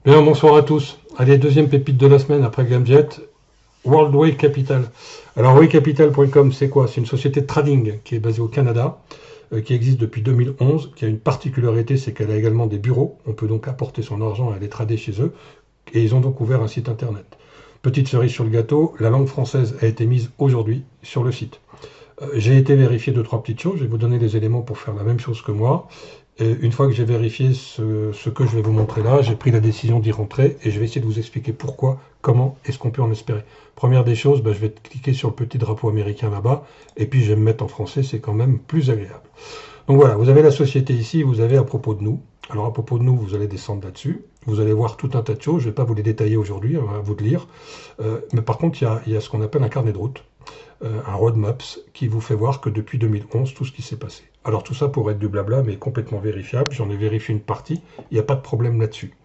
Bien, bonsoir à tous. Allez, deuxième pépite de la semaine après Gamjet, Worldway Capital. Alors, waycapital.com, c'est quoi? C'est une société de trading qui est basée au Canada, qui existe depuis 2011, qui a une particularité, c'est qu'elle a également des bureaux. On peut donc apporter son argent et aller trader chez eux. Et ils ont donc ouvert un site internet. Petite cerise sur le gâteau, la langue française a été mise aujourd'hui sur le site. J'ai été vérifier deux, trois petites choses. Je vais vous donner les éléments pour faire la même chose que moi. Et une fois que j'ai vérifié ce que je vais vous montrer là, j'ai pris la décision d'y rentrer et je vais essayer de vous expliquer pourquoi, comment est-ce qu'on peut en espérer. Première des choses, je vais cliquer sur le petit drapeau américain là-bas et puis je vais me mettre en français, c'est quand même plus agréable. Donc voilà, vous avez la société ici, vous avez à propos de nous. Alors à propos de nous, vous allez descendre là-dessus, vous allez voir tout un tas de choses, je ne vais pas vous les détailler aujourd'hui, à vous de lire. Mais par contre, il y a ce qu'on appelle un carnet de route, un roadmaps qui vous fait voir que depuis 2011, tout ce qui s'est passé. Alors tout ça pourrait être du blabla, mais complètement vérifiable. J'en ai vérifié une partie, il n'y a pas de problème là-dessus.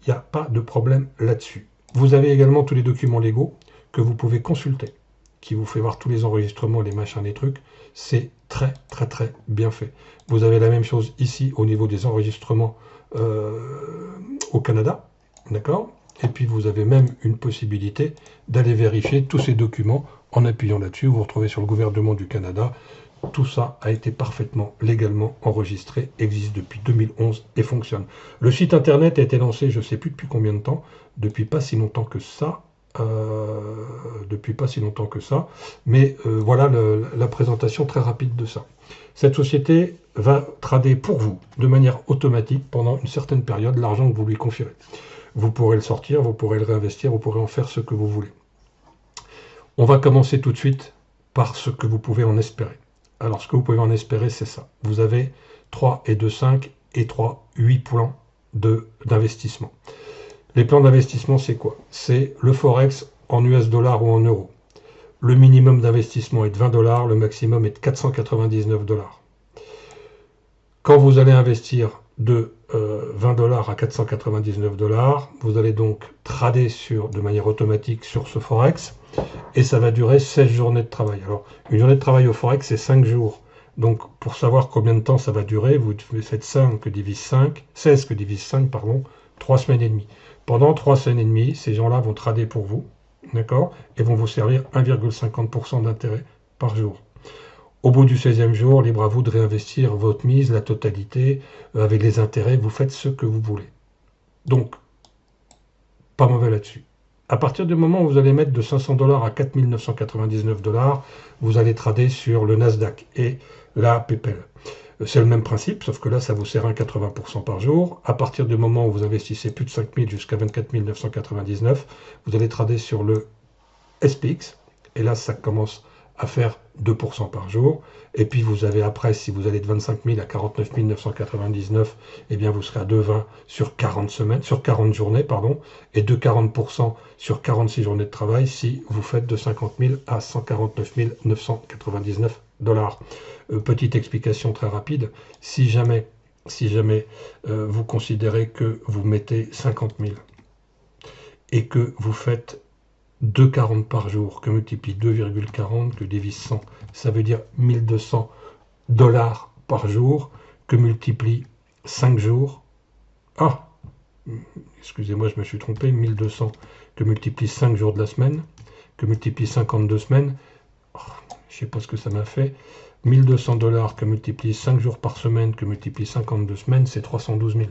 Il n'y a pas de problème là-dessus. Vous avez également tous les documents légaux que vous pouvez consulter, qui vous fait voir tous les enregistrements, les machins, les trucs. C'est très très très bien fait. Vous avez la même chose ici au niveau des enregistrements au Canada, d'accord? Et puis vous avez même une possibilité d'aller vérifier tous ces documents en appuyant là-dessus. Vous vous retrouvez sur le gouvernement du Canada. Tout ça a été parfaitement légalement enregistré, existe depuis 2011 et fonctionne. Le site internet a été lancé, je ne sais plus depuis combien de temps, depuis pas si longtemps que ça. Mais voilà la présentation très rapide de ça. Cette société va trader pour vous, de manière automatique, pendant une certaine période, l'argent que vous lui confierez. Vous pourrez le sortir, vous pourrez le réinvestir, vous pourrez en faire ce que vous voulez. On va commencer tout de suite par ce que vous pouvez en espérer. Alors, ce que vous pouvez en espérer, c'est ça. Vous avez 3 et 2, 5 et 3, 8 plans d'investissement. Les plans d'investissement, c'est quoi? C'est le Forex en US dollars ou en euros. Le minimum d'investissement est de 20 dollars, le maximum est de 499 dollars. Quand vous allez investir de 20 dollars à 499 dollars, vous allez donc trader de manière automatique sur ce Forex et ça va durer 16 journées de travail. Alors, une journée de travail au Forex, c'est 5 jours. Donc, pour savoir combien de temps ça va durer, vous faites 16 que divise 5, 3 semaines et demie. Pendant 3 semaines et demie, ces gens-là vont trader pour vous, d'accord, et vont vous servir 1,50% d'intérêt par jour. Au bout du 16e jour, libre à vous de réinvestir votre mise, la totalité, avec les intérêts, vous faites ce que vous voulez. Donc, pas mauvais là-dessus. À partir du moment où vous allez mettre de 500 dollars à 4 999 dollars, vous allez trader sur le Nasdaq et la PayPal. C'est le même principe, sauf que là, ça vous sert 1,80% par jour. À partir du moment où vous investissez plus de 5 000 jusqu'à 24 999, vous allez trader sur le SPX. Et là, ça commence à faire 2% par jour. Et puis, vous avez après, si vous allez de 25 000 à 49 999, eh bien, vous serez à 2,20 sur 40 semaines, sur 40 journées, pardon, et 2,40% sur 46 journées de travail si vous faites de 50 000 à 149 999 dollars. Petite explication très rapide, si jamais vous considérez que vous mettez 50 000 et que vous faites 2,40 par jour, que multiplie 2,40, que divise 100, ça veut dire 1200 dollars par jour, que multiplie 5 jours. Ah, excusez-moi, je me suis trompé, 1200, que multiplie 5 jours de la semaine, que multiplie 52 semaines. Oh, je ne sais pas ce que ça m'a fait. 1200 dollars que multiplie 5 jours par semaine, que multiplie 52 semaines, c'est 312 000.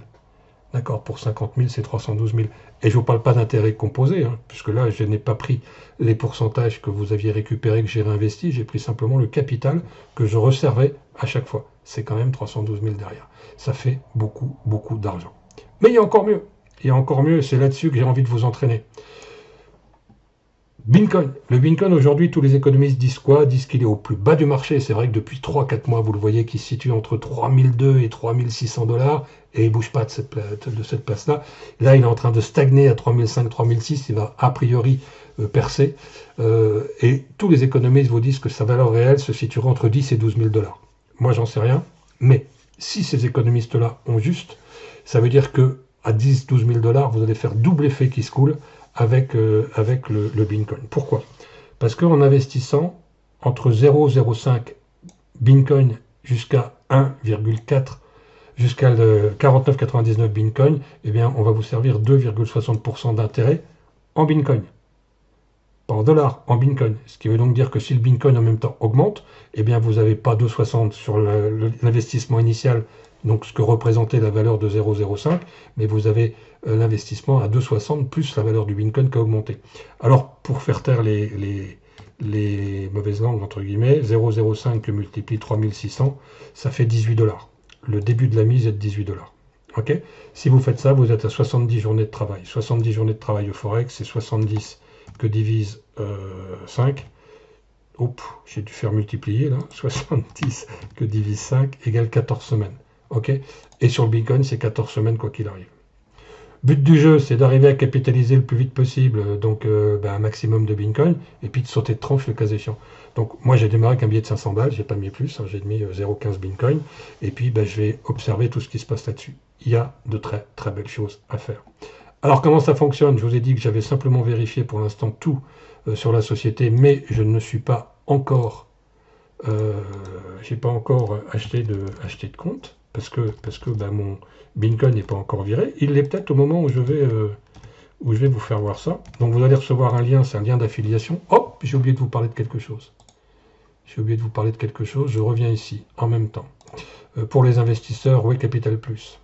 D'accord, pour 50 000, c'est 312 000. Et je ne vous parle pas d'intérêt composé, puisque là, je n'ai pas pris les pourcentages que vous aviez récupérés, que j'ai réinvestis, j'ai pris simplement le capital que je resservais à chaque fois. C'est quand même 312 000 derrière. Ça fait beaucoup, beaucoup d'argent. Mais il y a encore mieux. Il y a encore mieux, et c'est là-dessus que j'ai envie de vous entraîner. Bitcoin. Le Bitcoin, aujourd'hui, tous les économistes disent quoi? Disent qu'il est au plus bas du marché. C'est vrai que depuis 3-4 mois, vous le voyez, qu'il se situe entre 3002 et 3600 dollars et il ne bouge pas de cette place-là. Là, il est en train de stagner à 3005, 3006. Il va a priori percer. Et tous les économistes vous disent que sa valeur réelle se situera entre 10 et 12 000 dollars. Moi, j'en sais rien. Mais si ces économistes-là ont juste, ça veut dire que à 10-12 000 dollars, vous allez faire double effet qui se coule avec le Bitcoin. Pourquoi? Parce qu'en investissant entre 0,05 Bitcoin jusqu'à 1,4 jusqu'à 49,99 Bitcoin, eh bien, on va vous servir 2,60% d'intérêt en Bitcoin. Pas en dollars, en Bitcoin. Ce qui veut donc dire que si le Bitcoin en même temps augmente, eh bien, vous n'avez pas 2,60 sur l'investissement initial, donc ce que représentait la valeur de 0,05, mais vous avez l'investissement à 2,60 plus la valeur du Bitcoin qui a augmenté. Alors, pour faire taire les mauvaises langues, entre guillemets, 0,05 que multiplie 3600, ça fait 18 $. Le début de la mise est de 18 $. Ok. Si vous faites ça, vous êtes à 70 journées de travail. 70 journées de travail au Forex, c'est 70 que divise 5. Oups, j'ai dû faire multiplier là. 70 que divise 5 égale 14 semaines. Ok. Et sur le Bitcoin, c'est 14 semaines quoi qu'il arrive. But du jeu, c'est d'arriver à capitaliser le plus vite possible, donc un maximum de Bitcoin, et puis de sauter de tranche le cas échéant. Donc moi j'ai démarré avec un billet de 500 balles, j'ai pas mis plus, hein, j'ai mis 0,15 Bitcoin, et puis je vais observer tout ce qui se passe là-dessus. Il y a de très très belles choses à faire. Alors comment ça fonctionne? Je vous ai dit que j'avais simplement vérifié pour l'instant tout sur la société, mais je ne suis pas encore, j'ai pas encore acheté de compte, parce que mon Bitcoin n'est pas encore viré. Il l'est peut-être au moment où je vais vous faire voir ça. Donc vous allez recevoir un lien, c'est un lien d'affiliation. Hop, j'ai oublié de vous parler de quelque chose. J'ai oublié de vous parler de quelque chose, je reviens ici en même temps. Pour les investisseurs, oui, Capital Plus.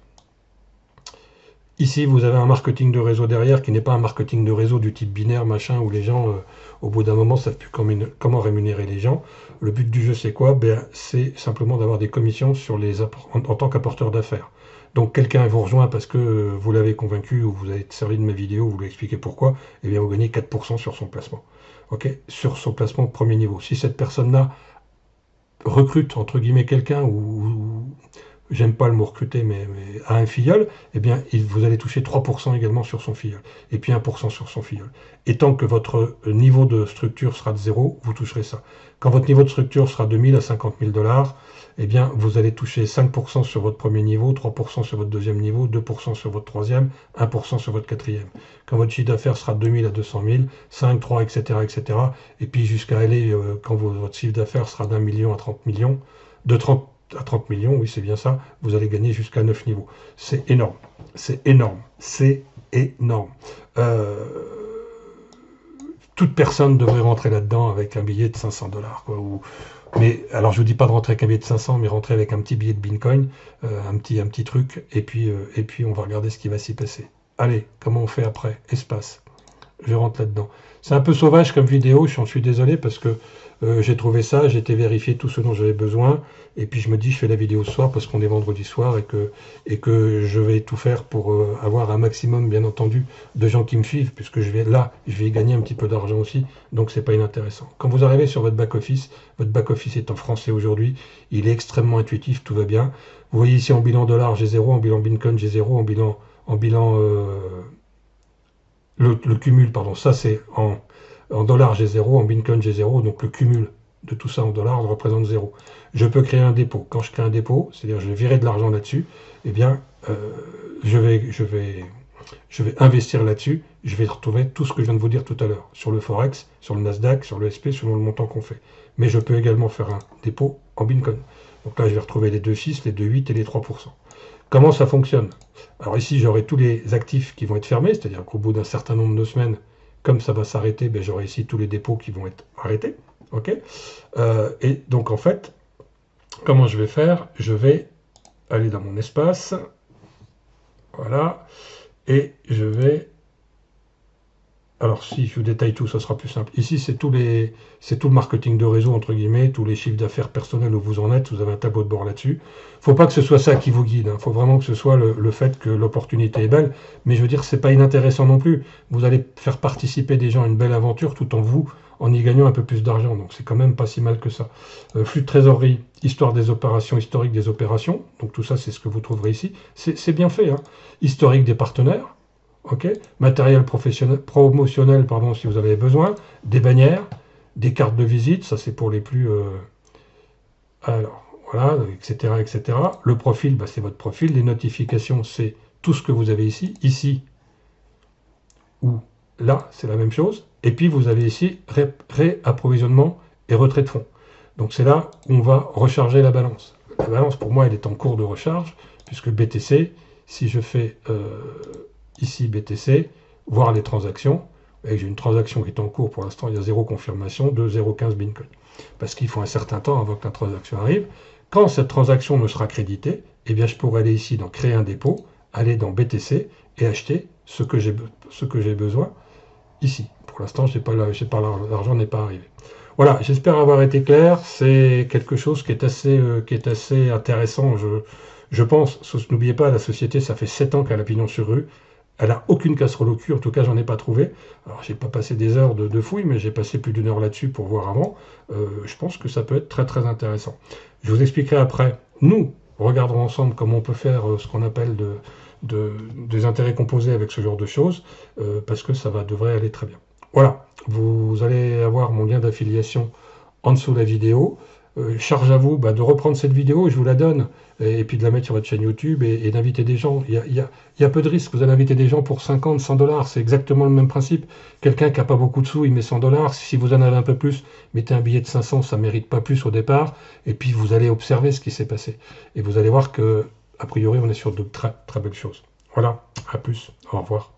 Ici, vous avez un marketing de réseau derrière qui n'est pas un marketing de réseau du type binaire, machin, où les gens, au bout d'un moment, ne savent plus comment rémunérer les gens. Le but du jeu, c'est quoi? C'est simplement d'avoir des commissions sur en tant qu'apporteur d'affaires. Donc, quelqu'un vous rejoint parce que vous l'avez convaincu ou vous avez servi de mes vidéos, vous lui expliquez pourquoi, eh bien, vous gagnez 4% sur son placement. Ok, sur son placement de premier niveau. Si cette personne-là recrute, entre guillemets, quelqu'un ou j'aime pas le mot recruter, mais à un filleul, eh bien, vous allez toucher 3% également sur son filleul, et puis 1% sur son filleul. Et tant que votre niveau de structure sera de 0, vous toucherez ça. Quand votre niveau de structure sera de 1000 à 50 000 $, eh bien, vous allez toucher 5% sur votre premier niveau, 3% sur votre deuxième niveau, 2% sur votre troisième, 1% sur votre quatrième. Quand votre chiffre d'affaires sera de 2000 à 200 000, 5, 3, etc., etc., et puis jusqu'à aller, quand votre chiffre d'affaires sera d'1 million à 30 millions, de 30 à 30 millions, oui c'est bien ça, vous allez gagner jusqu'à 9 niveaux. C'est énorme, c'est énorme, c'est énorme. Toute personne devrait rentrer là-dedans avec un billet de 500 $. Mais alors je vous dis pas de rentrer avec un billet de 500, mais rentrer avec un petit billet de Bitcoin, un petit truc, et puis on va regarder ce qui va s'y passer. Allez, comment on fait après? Espace. Je rentre là-dedans. C'est un peu sauvage comme vidéo, j'en suis désolé parce que j'ai trouvé ça, j'ai été vérifier tout ce dont j'avais besoin, et puis je me dis je fais la vidéo ce soir parce qu'on est vendredi soir et que je vais tout faire pour avoir un maximum, bien entendu, de gens qui me suivent, puisque je vais y gagner un petit peu d'argent aussi, donc c'est pas inintéressant. Quand vous arrivez sur votre back-office est en français aujourd'hui, il est extrêmement intuitif, tout va bien. Vous voyez ici en bilan dollar j'ai 0, en bilan Bitcoin j'ai 0, en bilan le cumul, pardon, ça c'est en dollars j'ai 0, en Bitcoin j'ai 0, donc le cumul de tout ça en dollars représente 0. Je peux créer un dépôt. Quand je crée un dépôt, c'est-à-dire je vais virer de l'argent là-dessus, eh bien je vais investir là-dessus, je vais retrouver tout ce que je viens de vous dire tout à l'heure, sur le Forex, sur le Nasdaq, sur le SP, selon le montant qu'on fait. Mais je peux également faire un dépôt en Bitcoin. Donc là je vais retrouver les 2,6, les 2,8 et les 3%. Comment ça fonctionne? Alors ici, j'aurai tous les actifs qui vont être fermés, c'est-à-dire qu'au bout d'un certain nombre de semaines, comme ça va s'arrêter, j'aurai ici tous les dépôts qui vont être arrêtés. Ok. Et donc en fait, comment je vais faire? Je vais aller dans mon espace, voilà, et je vais... Alors si je vous détaille tout, ça sera plus simple. Ici, c'est tout le marketing de réseau, entre guillemets, tous les chiffres d'affaires personnels où vous en êtes, vous avez un tableau de bord là-dessus. Faut pas que ce soit ça qui vous guide, hein. Faut vraiment que ce soit le fait que l'opportunité est belle, mais je veux dire, c'est pas inintéressant non plus. Vous allez faire participer des gens à une belle aventure tout en y gagnant un peu plus d'argent, donc c'est quand même pas si mal que ça. Flux de trésorerie, histoire des opérations, historique des opérations, donc tout ça, c'est ce que vous trouverez ici. C'est bien fait, hein. Historique des partenaires. Ok, matériel promotionnel, pardon, si vous avez besoin, des bannières, des cartes de visite, ça c'est pour les plus... alors, voilà, etc., etc. Le profil, c'est votre profil. Les notifications, c'est tout ce que vous avez ici. Ici, ou là, c'est la même chose. Et puis, vous avez ici réapprovisionnement et retrait de fonds. Donc, c'est là où on va recharger la balance. La balance, pour moi, elle est en cours de recharge, puisque BTC, si je fais ici BTC, voir les transactions, et j'ai une transaction qui est en cours pour l'instant, il y a 0 confirmation de 0,15 Bitcoin. Parce qu'il faut un certain temps avant que la transaction arrive. Quand cette transaction me sera créditée, eh bien je pourrai aller ici dans créer un dépôt, aller dans BTC et acheter ce que j'ai besoin ici. Pour l'instant, l'argent n'est pas arrivé. Voilà, j'espère avoir été clair. C'est quelque chose qui est assez intéressant. Je pense, n'oubliez pas, la société, ça fait 7 ans qu'elle a pignon sur rue. Elle n'a aucune casserole au cul, en tout cas j'en ai pas trouvé. Alors j'ai pas passé des heures de fouille, mais j'ai passé plus d'une heure là-dessus pour voir avant. Je pense que ça peut être très très intéressant. Je vous expliquerai après. Nous regarderons ensemble comment on peut faire ce qu'on appelle des intérêts composés avec ce genre de choses, parce que devrait aller très bien. Voilà, vous allez avoir mon lien d'affiliation en dessous de la vidéo. Charge à vous de reprendre cette vidéo, je vous la donne, et puis de la mettre sur votre chaîne YouTube et d'inviter des gens. Il y a peu de risques, vous allez inviter des gens pour 50, 100 $, c'est exactement le même principe. Quelqu'un qui n'a pas beaucoup de sous, il met 100 $, si vous en avez un peu plus, mettez un billet de 500, ça ne mérite pas plus au départ, et puis vous allez observer ce qui s'est passé. Et vous allez voir que, a priori, on est sur de très très belles choses. Voilà, à plus, au revoir.